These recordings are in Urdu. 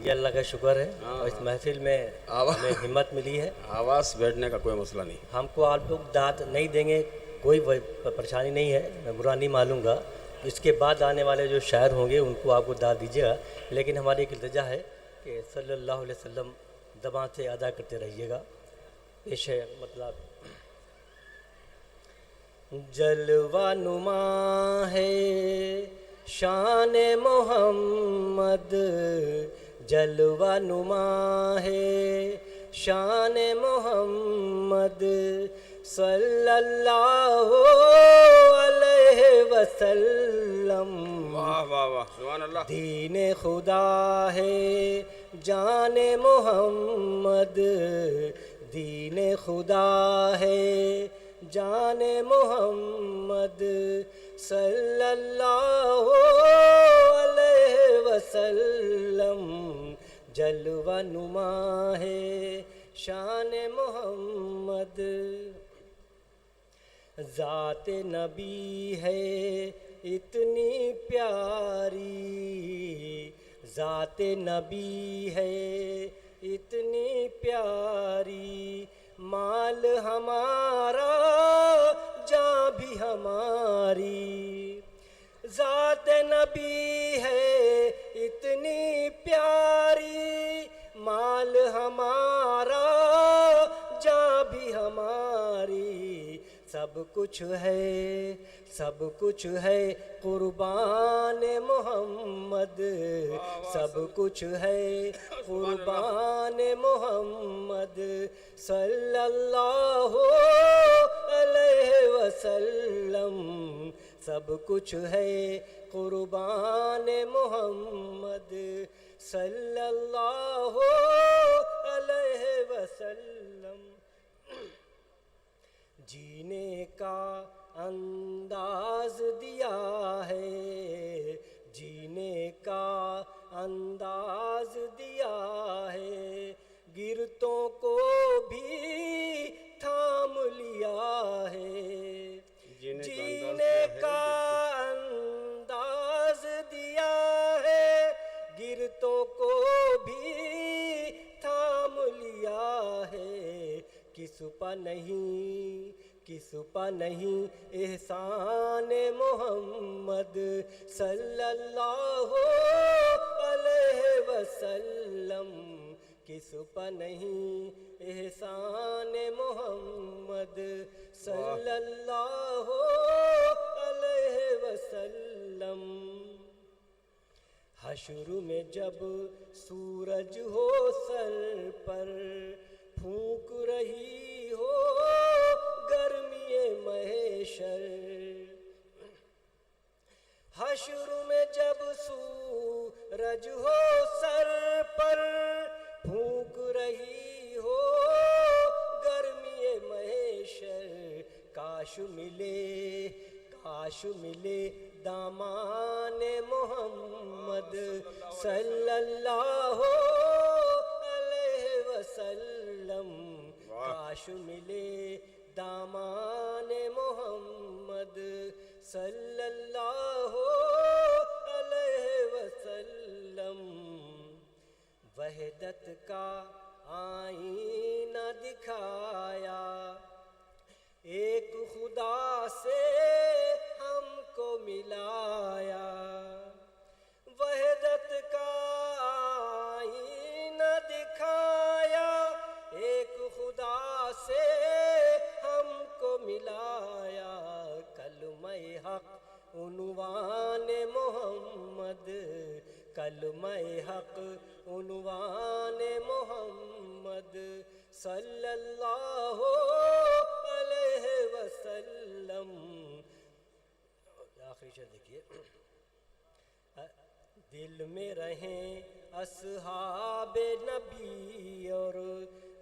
یہ اللہ کا شکر ہے اور اس محفل میں ہمیں ہمت ملی ہے. آواز بیٹھنے کا کوئی مسئلہ نہیں. ہم کو آپ لوگ داد نہیں دیں گے کوئی پریشانی نہیں ہے, میں برا نہیں مانوں گا. اس کے بعد آنے والے جو شاعر ہوں گے ان کو آپ کو داد دیجیے گا, لیکن ہماری ایک التجا ہے کہ صلی اللہ علیہ وسلم زبان سے ادا کرتے رہیے گا. پیش ہے مطلب جلوہ نما ہے شان محمد, جلوہ نما ہے شان محمد صلی اللہ علیہ وسلم. واہ واہ واہ سبحان اللہ. دین خدا ہے جان محمد, دین خدا ہے جان محمد صلی اللہ علیہ وسلم. جلوہ نما ہے شان محمد. ذات نبی ہے اتنی پیاری, ذات نبی ہے اتنی پیاری, مال ہمارا جاں بھی ہماری. ذات نبی ہے اتنی پیاری, مال ہمارا جاں بھی ہماری. سب کچھ ہے سب کچھ ہے قربان محمد, سب کچھ ہے قربان محمد صلی اللہ علیہ وسلم. سب کچھ ہے قربان محمد صلی اللہ علیہ وسلم. جینے کا انداز دیا ہے, جینے کا انداز دیا ہے, گرتوں کو بھی تھام لیا ہے. جینے کا انداز دیا ہے, گرتوں کو بھی تھام لیا ہے. کس پا نہیں کس پا نہیں احسان محمد صلی اللہ علیہ وسلم. کس پا نہیں احسان محمد صلی اللہ علیہ وسلم. حشر میں جب سورج ہو سر پر پھونک رہی ہو گرمی محشر, حشر میں جب سورج ہو سر پر پھونک رہی ہو گرمی محشر, کاش ملے دامان محمد صلی اللہ علیہ وسلم. کاش ملے دامان محمد صلی اللہ علیہ وسلم. وحدت کا آئینہ دکھایا, ایک خدا سے ہم کو ملایا. وحدت کا آئینہ دکھایا, ایک خدا سے ہم کو ملایا. کلمہ حق عنوان محمد, کلمہ حق عنوان محمد صلی اللہ علیہ وسلم. آخری شعر دیکھیے. دل میں رہیں اصحاب نبی اور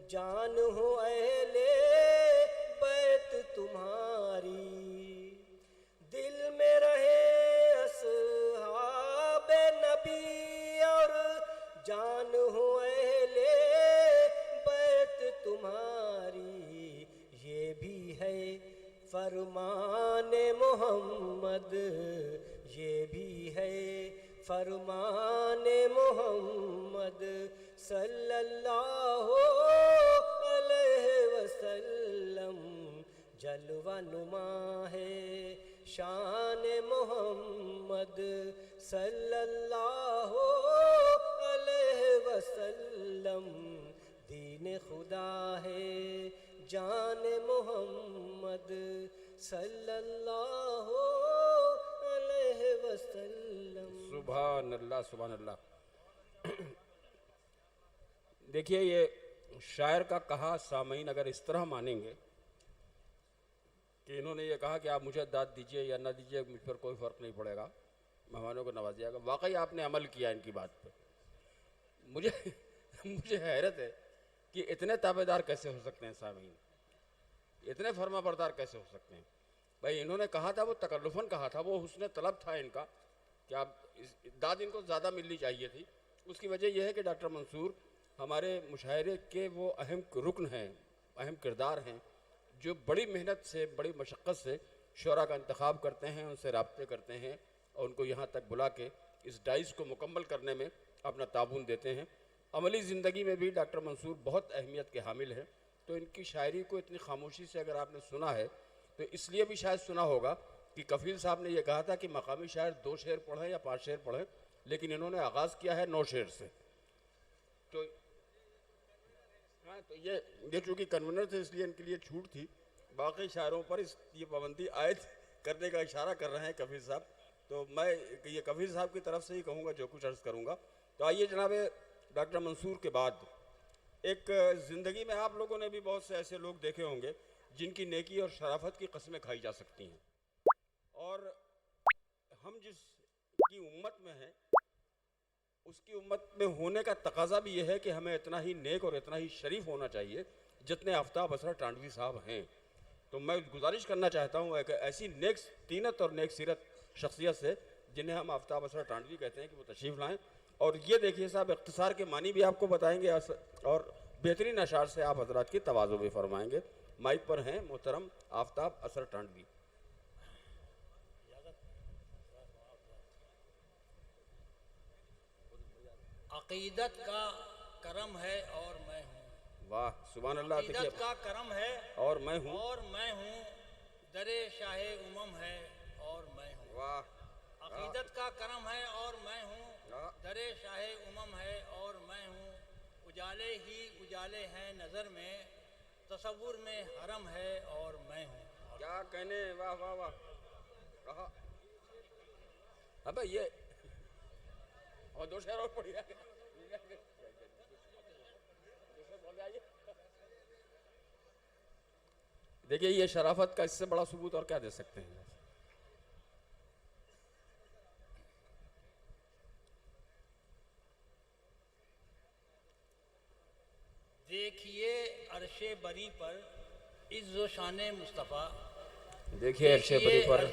جان ہو اہل بیت تمہاری. دل میں رہیں اصحاب نبی اور جان ہو اہل بیت تمہاری. یہ بھی ہے فرمان محمد, یہ بھی ہے فرمان محمد صلی اللہ علیہ وسلم جلوہ نما ہے شان محمد صلی اللہ علیہ وسلم دین خدا ہے جان محمد صلی اللہ علیہ وسلم. سبحان اللہ سبحان اللہ. دیکھیے یہ شاعر کا کہا سامعین اگر اس طرح مانیں گے کہ انہوں نے یہ کہا کہ آپ مجھے داد دیجئے یا نہ دیجئے مجھ پر کوئی فرق نہیں پڑے گا, مہمانوں کو نوازیے گا, واقعی آپ نے عمل کیا ان کی بات پہ. مجھے حیرت ہے کہ اتنے تابع دار کیسے ہو سکتے ہیں سامعین, اتنے فرما بردار کیسے ہو سکتے ہیں. بھائی انہوں نے کہا تھا وہ تکلفاً کہا تھا, وہ حسن طلب تھا ان کا کہ آپ داد ان کو زیادہ ملنی چاہیے تھی. اس کی وجہ یہ ہے کہ ڈاکٹر منصور ہمارے مشاعرے کے وہ اہم رکن ہیں, اہم کردار ہیں جو بڑی محنت سے بڑی مشقت سے شعراء کا انتخاب کرتے ہیں, ان سے رابطے کرتے ہیں اور ان کو یہاں تک بلا کے اس ڈائز کو مکمل کرنے میں اپنا تعاون دیتے ہیں. عملی زندگی میں بھی ڈاکٹر منصور بہت اہمیت کے حامل ہیں. تو ان کی شاعری کو اتنی خاموشی سے اگر آپ نے سنا ہے تو اس لیے بھی شاید سنا ہوگا کہ کفیل صاحب نے یہ کہا تھا کہ مقامی شاعر 2 شعر پڑھیں یا 5 شعر پڑھیں, لیکن انہوں نے آغاز کیا ہے 9 شعر سے. تو ہاں تو یہ چونکہ کنونر تھے اس لیے ان کے لیے چھوٹ تھی, باقی شاعروں پر یہ پابندی عائد کرنے کا اشارہ کر رہے ہیں کفیل صاحب. تو میں یہ کفیل صاحب کی طرف سے ہی کہوں گا جو کچھ عرض کروں گا. تو آئیے جناب ڈاکٹر منصور کے بعد ایک زندگی میں آپ لوگوں نے بھی بہت سے ایسے لوگ دیکھے ہوں گے جن کی نیکی اور شرافت کی قسمیں کھائی جا سکتی ہیں, اور ہم جس کی امت میں ہیں اس کی امت میں ہونے کا تقاضا بھی یہ ہے کہ ہمیں اتنا ہی نیک اور اتنا ہی شریف ہونا چاہیے جتنے آفتاب اسرار ٹانڈوی صاحب ہیں. تو میں گزارش کرنا چاہتا ہوں ایک ایسی نیک طینت اور نیک سیرت شخصیت سے جنہیں ہم آفتاب اسرار ٹانڈوی کہتے ہیں کہ وہ تشریف لائیں. اور یہ دیکھیے صاحب اختصار کے معنی بھی آپ کو بتائیں گے اور بہترین اشعار سے آپ حضرات کی تواضع بھی فرمائیں گے. مائک پر ہیں محترم آفتاب اسرار ٹانڈوی. عقیدت کا کرم ہے اور میں ہوں. واہ سبحان اللہ. عقیدت کا کرم ہے اور میں ہوں. اور میں ہوں, در شاہ امم ہے اور میں ہوں. واہ. عقیدت کا کرم ہے اور میں ہوں, در شاہ امم ہے اور میں ہوں. اجالے ہی اجالے ہیں نظر میں, تصور میں حرم ہے اور میں ہوں. کیا کہنے. واہ واہ واہ. کہا ابے یہ اور 2 شعر اور پڑھی ہے. دیکھیے یہ شرافت کا اس سے بڑا ثبوت اور کیا دے سکتے ہیں. دیکھیے عرش بری پر عز و شان مصطفیٰ. دیکھیے عرش بری پر